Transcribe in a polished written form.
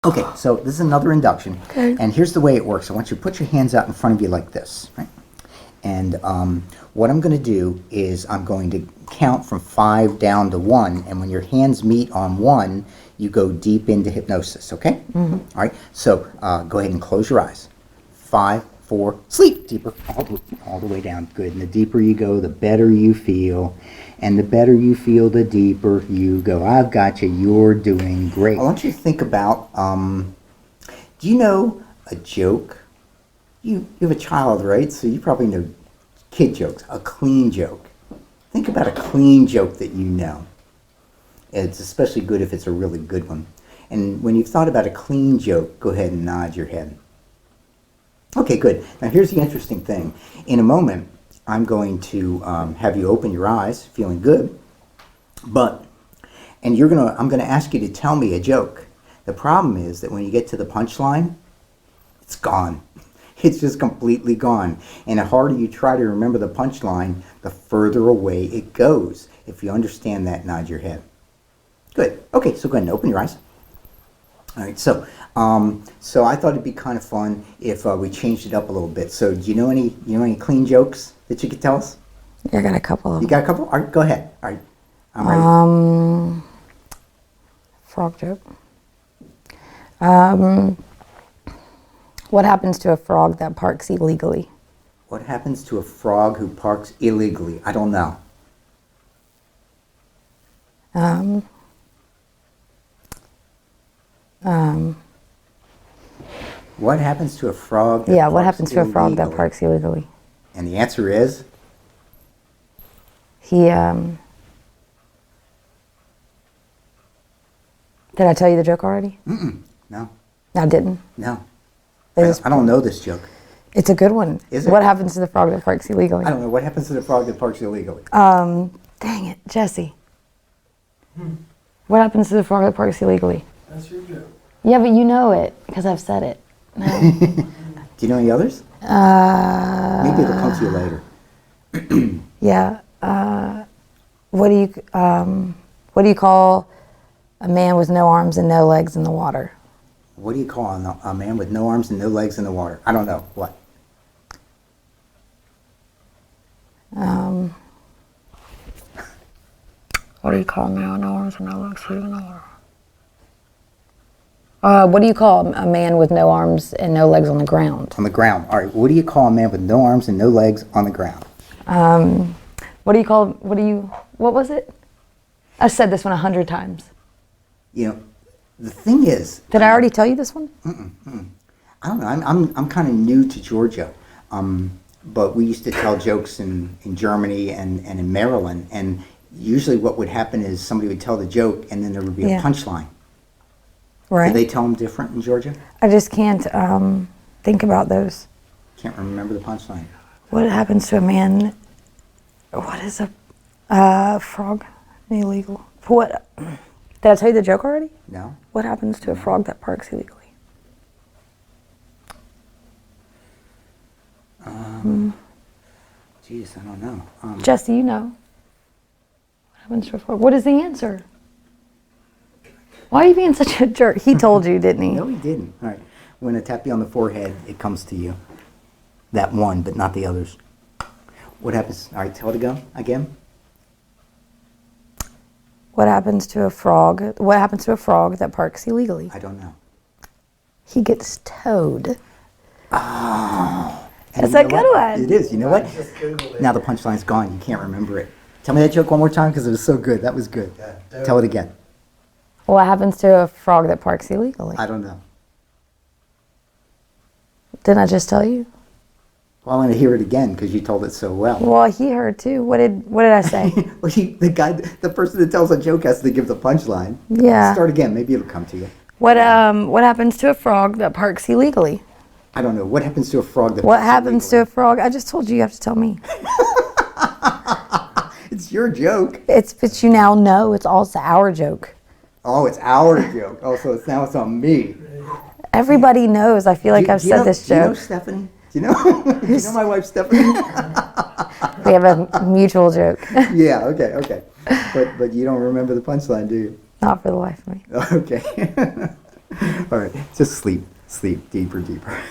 Okay, so this is another induction. Okay. And here's the way it works. I want you to put your hands out in front of you like this, right? And what I'm going to do is I'm going to count from 5 down to 1. And when your hands meet on 1, you go deep into hypnosis, okay? Mm-hmm. All right, so go ahead and close your eyes. 5, 4, sleep. Deeper, all the way down. Good. And the deeper you go, the better you feel. And the better you feel, the deeper you go. I've got you. You're doing great. I want you to think about, do you know a joke? You have a child, right? So you probably know kid jokes, a clean joke. Think about a clean joke that you know. It's especially good if it's a really good one. And when you've thought about a clean joke, go ahead and nod your head. Okay, good. Now here's the interesting thing. In a moment, I'm going to have you open your eyes, feeling good, and I'm gonna ask you to tell me a joke. The problem is that when you get to the punchline, it's gone. It's just completely gone. And the harder you try to remember the punchline, the further away it goes. If you understand that, nod your head. Good. Okay, so go ahead and open your eyes. All right, so I thought it'd be kind of fun if we changed it up a little bit. So do you know any clean jokes that you could tell us? I got a couple. You got a couple? All right, go ahead. All right, I'm ready. Frog joke. What happens to a frog that parks illegally? What happens to a frog who parks illegally? I don't know. What happens to a frog that what happens to a frog that illegally? parks illegally? And the answer is? He, did I tell you the joke already? No. I didn't. No. They I don't know this joke. It's a good one. Is it? What happens to the frog that parks illegally? I don't know. What happens to the frog that parks illegally? Dang it, Jesse. What happens to the frog that parks illegally? That's your joke. Yeah, but you know it because I've said it. No. Do you know any others? Maybe it'll come to you later. Yeah. What do you call a man with no arms and no legs in the water? What do you call a man with no arms and no legs in the water? I don't know. What? What do you call a man with no arms and no legs in the water? What do you call a man with no arms and no legs on the ground? On the ground. All right. What do you call a man with no arms and no legs on the ground? What was it? I've said this one 100 times. You know, the thing is... Did I already tell you this one? I don't know. I'm kind of new to Georgia. But we used to tell jokes in Germany and in Maryland. And usually what would happen is somebody would tell the joke and then there would be a punchline. Right. Do they tell them different in Georgia? I just can't think about those. Can't remember the punchline. What happens to a man? What is a frog illegal? What? Did I tell you the joke already? No. What happens to a frog that parks illegally? Geez, I don't know. Jesse, you know. What happens to a frog? What is the answer? Why are you being such a jerk? He told you, didn't he? No, he didn't. All right. When I tap you on the forehead, it comes to you. That one, but not the others. What happens? All right, tell it again. What happens to a frog? What happens to a frog that parks illegally? I don't know. He gets towed. Oh. That's a good one. It is. You know what? Now the punchline's gone. You can't remember it. Tell me that joke one more time because it was so good. That was good. Yeah, Tell it again. What happens to a frog that parks illegally? I don't know. Didn't I just tell you? Well, I want to hear it again because you told it so well. Well, he heard too. What did I say? Well, the person that tells a joke has to give the punchline. Yeah. Start again. Maybe it'll come to you. What happens to a frog that parks illegally? I don't know. What happens to a frog that What parks happens to illegally? a frog? I just told you. You have to tell me. It's your joke. But you now know it's our joke. Oh, it's our joke. Oh, so now it's on me. Everybody knows. I feel like I've said this Do you know joke. Stephanie? Do you know? Do you know my wife Stephanie? We have a mutual joke. Yeah. Okay. But you don't remember the punchline, do you? Not for the life of me. Okay. All right, just sleep, sleep deeper, deeper.